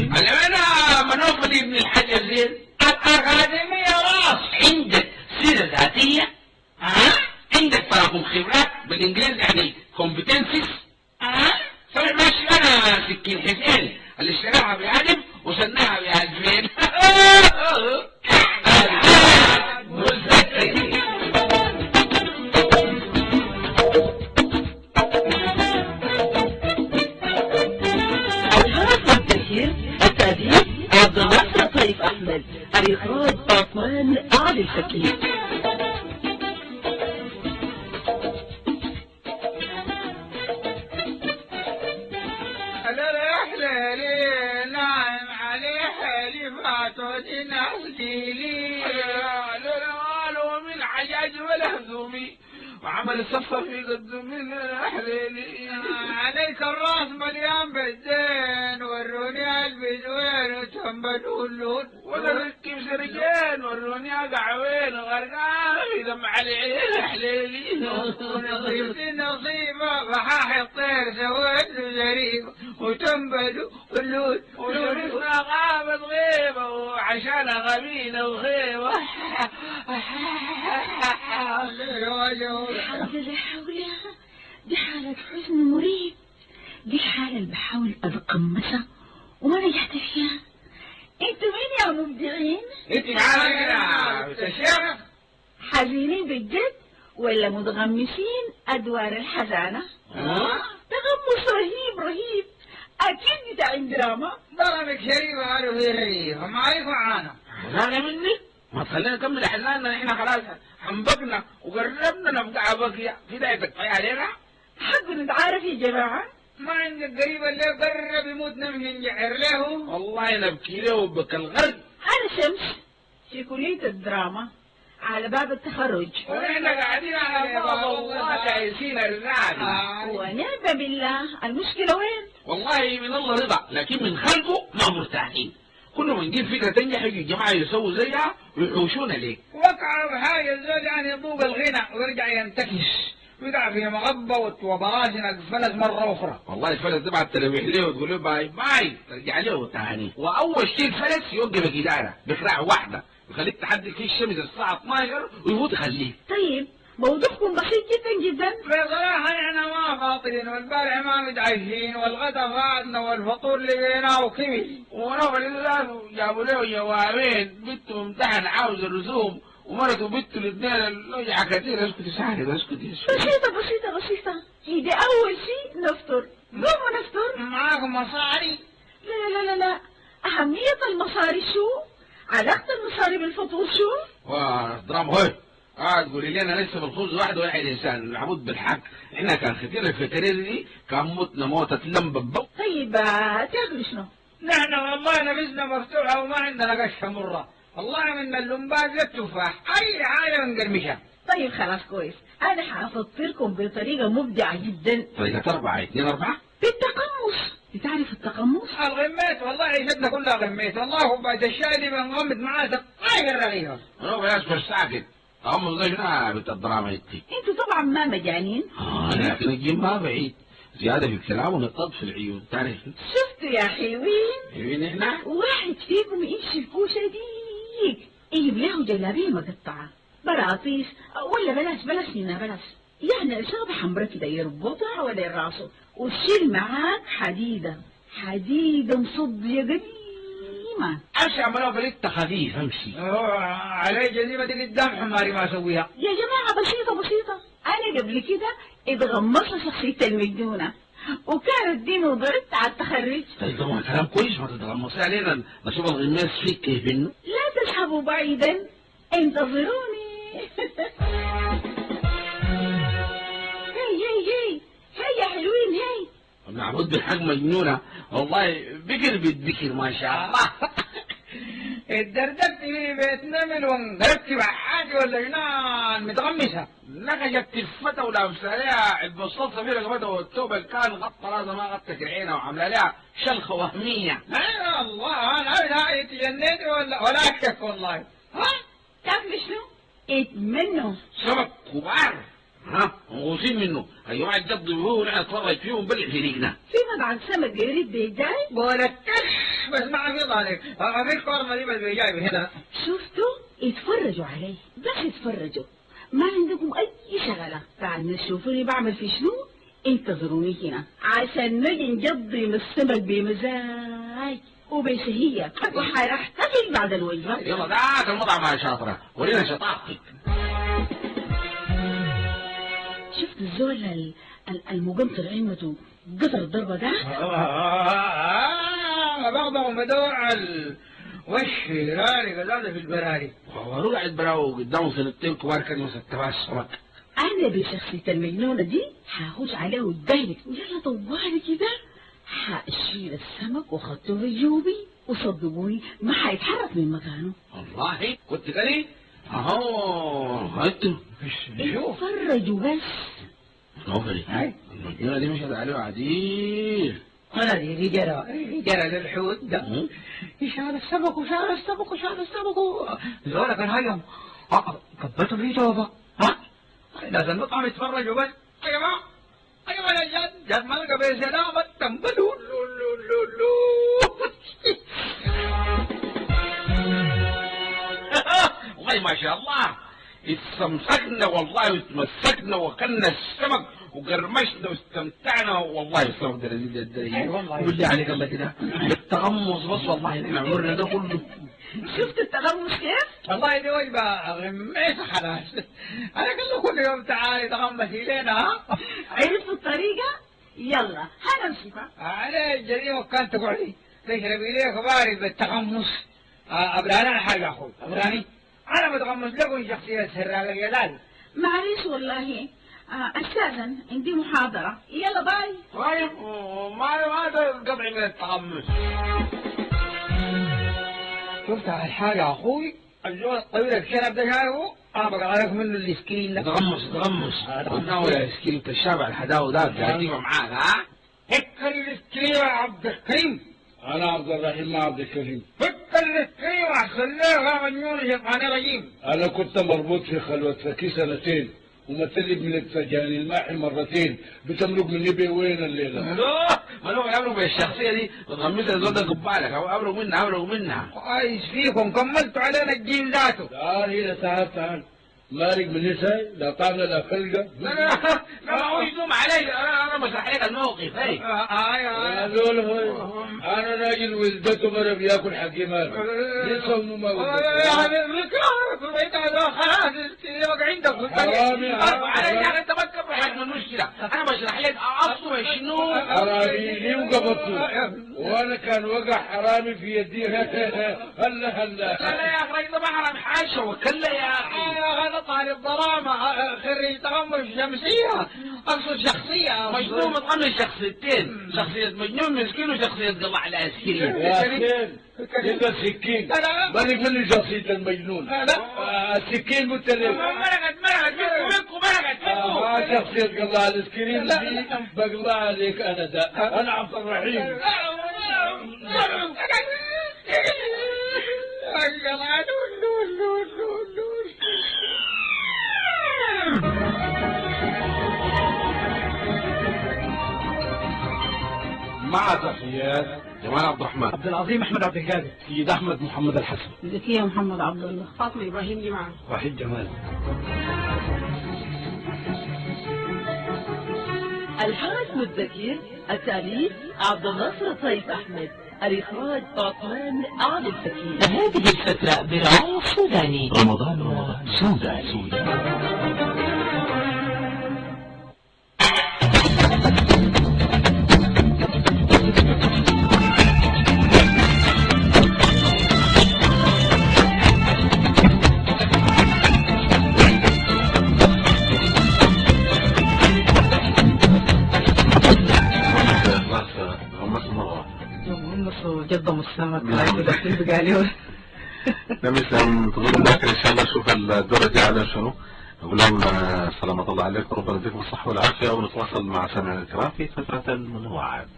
انا منوفل ابن الحاج زين الأكاديمية راس. عندك سيرة ذاتية؟ عندك تراكم خبرات بالانجليزي يعني competencies؟ صحيح ماشي. انا سكين حسين اللي اشتراها بآدم وصنعها بآدمين. الهرس والتسيير التأديب عبد الناصر طيف أحمد. الإخراج عثمان علي الفكي. نعم عليه حليفات وديناولي قالوا من حجاج والهزومي وعمل الصفة في قدوم الحليلي. عليك الراس مليان بالدين، وروني البدوين وتنبدون ولا ركب سرجين وروني قعوين وغرقان في دم علي الحليلي. ونصيبتي نصيبة بحاح الطير سويت جريمة وتنبدوا واللود وشرفنا غابت غيبة وعشانها غبينة وخيبة. حول لا حول، دي حالة حزن مريب، دي الحالة اللي بحاول أتقمصها وما نجحت فيها. انتوا مين يا مبدعين؟ انت معانا تشرف. حزينين بالجد ولا متغمسين أدوار الحزانة؟ تغمس رهيب رهيب، أكيد بتاع دراما. ضربك شريفة قالوا في رهيبة ما عليكم عانا. حزانة مني؟ ما تخلينا نكمل حزاننا، احنا خلاص حنبقنا وقربنا نبقى بقية في دايتك في علينا. حق نتعارف يا جماعة. ما عندك قريب اللي قرب يموت نمشي نجعر له. والله نبكي له وبكى الغرب. أنا شمس في كلية الدراما على باب التخرج، ونحن قاعدين على باب الله كايسين الرعد. ونعم بالله. المشكلة وين؟ والله من الله رضا، لكن من خلقه ما مرتاحين. كل ما نجيب فكرة تنجح يجي الجماعة يسووا زيها ويحوشونا ليك. وقع بحاجة الزول يعني يطوق الغنى ويرجع ينتكش ويقع في مغبة وبراشن الفلس مرة أخرى. والله الفلس ده بعد تلويح ليه وتقول له باي باي ترجع له تاني. وأول شيء الفلس يوقفك إدارة بكراع واحدة يخليك تحدي في الشمس الساعة 12 ويفوت يخليك. طيب موضوعكم بسيط جدا جدا. بصراحة احنا ما فاطرين والبارح ما متعشين والغدا فاتنا والفطور لقيناه وكمل. ونوفل الله جابوا له جوابين، بنته امتحن عاوز الرسوم ومرته بنته الاثنين الوجعة كثير. اسكتي ساحر اسكتي. بسيطة هي دي أول شيء نفطر. قوموا نفطر. معاكم مصاري؟ لا أهمية المصاري شو؟ علاقة المصاري بالفطور شو؟ دراما هوي تقولي لي انا لسه بالخبز واحد انسان معبود بالحق. احنا كان خطير الفترة دي كان موتنا موتة لم بالضبط. طيب تاكل شنو؟ نحن والله نفسنا مفتوحة وما عندنا قشة مرة، والله من اللمبات للتفاح اي حاجة بنقرمشها. طيب خلاص كويس، انا حافطركم بطريقة مبدعة جدا. طريقة 4 2 4 بالتقمص. بتعرف التقمص؟ الغميت والله عيشتنا كلها غميت والله، وبعد الشاي دي بنغمد معاه دقايق الرغيفة. انا بلاش بس ساكت. هم زي بنت الدراما انتي. انتوا طبعا ما مجانين. لكن الجيم ما بعيد، زيادة في الكلام ونطط في العيون تعرف. شفتوا يا حلوين؟ حلوين احنا؟ واحد فيكم يمشي الكوشة ديك يجيب له جلابية مقطعة براطيس، ولا بلاش هنا بلاش، يعني إصابة حمرا كده يربطها حوالين راسه، وتشيل معاك حديدة مصدية قديمة. امشي عملوها بلدت خفيف امشي. علي جزيمة دي قدام حماري ما اسويها. يا جماعة بسيطة، أنا قبل كده اتغمصت شخصية المجنونة وكانت دي نظرت على التخرج. طيب طبعا كلام كويس، ما تتغمصي علينا نشوف الغماس فيك كيف انه. لا تذهبوا بعيدا، انتظروني. هي يا حلوين هي. معبود بالحق مجنونة والله، بكر بالذكر ما شاء الله. اتدردبت في بيت نمل وانقلبت بحاجة ولا جنان متغمسة. نقشت الفتى ولابسة عليها علبة الصلصة في رقبتها والثوب اللي كان غطى راسها ما غطت عينها وعاملة لها شلخة وهمية. لا الله انا اتجنيت ولا اشك والله. ها تعرف شنو؟ اتمنوا سمك كبار مغوصين منه. اي واحد جد هو ونحن نتفرج فيهم بلع في ريقنا. في مطعم سمك قريب بيجاي. قولت بس ما في ضالك في الكورمة دي بس جايب هنا. شفتوا؟ اتفرجوا علي، بس اتفرجوا، ما عندكم اي شغلة. بعد ما تشوفوني بعمل في شنو انتظروني هنا عشان نجي نقضي من السمك بمزاج وبشهية، وحنحتفل بعد الوجبة. يلا ذاك المطعم يا شاطرة، ورينا شطارتك. شفت الزول المقنطر عمته قطر الضربة ده؟ بغضه مدوع وش راري قلادة في البراري. هو قاعد براو قدامه سنتين كبار كانوا يستفاد السمك. أنا بشخصية المجنونة دي هاخش عليه واتبهدك. يلا طوالي كده هاشيل السمك واخدته في جوبي، وصدقوني ما هيتحرك من مكانه. والله كنت كده اهو انتوا شوف اتفرجوا بس. نوفري المجنونة دي مشهد عليه عديل. أنا دي جرى للحوت ده يشال السمك وشال السمك وشال السمك زولا كان هيم كبته في جوبه. لازم المطعم يتفرجوا بس. يا جماعة يا جماعة جد ما لقى بسلامة تنبلوا والله ما شاء الله استمسكنا والله وتمسكنا وكلنا السمك وقرمشنا واستمتعنا والله. السمك ده لذيذ الدرجة والله. بالله عليك الله كده بالتغمص بس والله احنا عمرنا ده كله. شفت التغمس كيف؟ والله دي وجبة غميسة خلاص. أنا كله كل يوم تعالي تغمسي لنا. عرفوا الطريقة؟ يلا هنمشي بقى. أنا الجريمة كانت تقعدي تشربي لي كباري بالتغمس. أبراني أنا حاجة أخوي أبراني أنا بتغمس لكم شخصية سراقة جلال. معلش والله أستاذن عندي محاضرة. يلا باي. طيب ما تقطعي من التغمس. شفت هالحاجة يا أخوي الزول الطويل الشنب ده شايفه أنا بقرا لك منه السكرين ده. تغمس قلنا ولا السكرين تشابع الحداوة ده قاعدين معاك ها؟ فكر السكرين يا عبد الكريم. أنا عبد الرحيم ما عبد الكريم. فكر السكرين وخليه غير مجنون شيطاني رجيم. أنا كنت مربوط في خلوة فكي سنتين ومتلب من السجان الماحي مرتين. بتملك مني بيه وين الليلة؟ ما هو يمرق بالشخصية دي وتغمسها الزول ده قبالك أو أبرق منها. كويس فيكم كملتوا علينا الجيل ذاته. تعال هنا تعال مالك من نساي لا طعنا لا خلقة. لا ما هو يدوم علي أنا مسرح لك الموقف هاي. يا زول هاي أنا راجل ولدته مرة بياكل حكيمات لسه ما خلاص عندك حرامي يعني أنت ما تكبر حجم المشكلة. أنا بشرح لك أصله شنو. حرامي لي وقبضته وأنا كان وقع حرامي في يدي. هلا لا يا أخي ده ما حرام حاشا وكلا يا أخي. هذا طالب ضرامة خريج تغمس شمسية أقصد شخصية مجنون متغمس شخصيتين، شخصية مجنون مسكين وشخصية قلع على عسكري. يا سكين كده سكين مالك مني شخصية المجنون. السكين متلف مرقت شخصية قلع على العسكري دي بقلع عليك أنا ده. أنا عبد الرحيم. مع تحيات جمال عبد الرحمن، عبد العظيم أحمد عبد القادر، سيد أحمد محمد الحسن، زكية محمد عبد الله، فاطمة إبراهيم جماعة، وحيد جمال. الحارس والذكير، التأليف عبد الناصر طيب أحمد، الإخراج عثمان آل الفكير. هذه الفترة برعاية السوداني. رمضان سوداني. جدا السمك داخلين بقالي نمسهم تظن لكن ان شاء الله نشوف الدورة دي على شنو. نقول لهم سلامة الله عليكم، ربنا يديكم الصحة والعافية، ونتواصل مع سامعنا الكرام في فترة المنوعات.